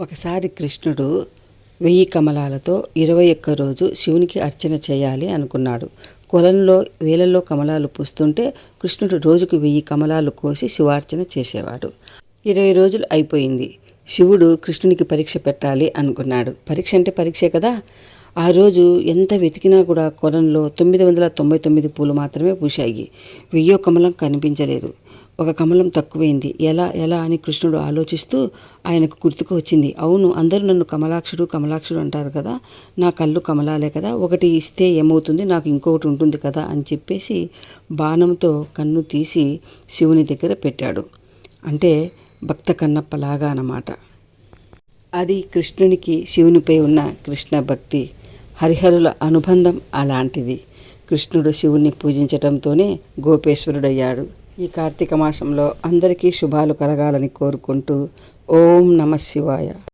ఒకసారి కృష్ణుడు 1000 కమలాలతో 21 రోజు శివునికి అర్చన చేయాలి అనుకున్నాడు. కొలంలో వేలల్లో కమలాలు పూస్తుంటే కృష్ణుడు రోజుకు 1000 కమలాలు కోసి శివార్చన చేసేవాడు. 20 రోజులు అయిపోయింది. శివుడు కృష్ణునికి పరీక్ష పెట్టాలి అనుకున్నాడు. పరీక్ష అంటే పరీక్షే కదా. ఆ రోజు ఎంత వెతికినా కూడా కొలంలో 999 పూలు మాత్రమే పూశాయి. 1000 కమలం కనిపించలేదు. ఒక కమలం తక్కువైంది. ఎలా ఎలా అని కృష్ణుడు ఆలోచిస్తూ ఆయనకు గుర్తుకు వచ్చింది. అవును, అందరూ నన్ను కమలాక్షుడు కమలాక్షుడు అంటారు కదా, నా కళ్ళు కమలాలే కదా, ఒకటి ఇస్తే ఏమవుతుంది, నాకు ఇంకొకటి ఉంటుంది కదా అని చెప్పేసి బాణంతో కన్ను తీసి శివుని దగ్గర పెట్టాడు. అంటే భక్త కన్నప్పలాగా అన్నమాట. అది కృష్ణునికి శివునిపై ఉన్న కృష్ణ భక్తి, హరిహరుల అనుబంధం అలాంటిది. కృష్ణుడు శివుణ్ణి పూజించడంతోనే గోపేశ్వరుడయ్యాడు. ఈ కార్తీక మాసంలో అందరికీ శుభాలు కలగాలని కోరుకుంటూ ఓం నమః శివాయ.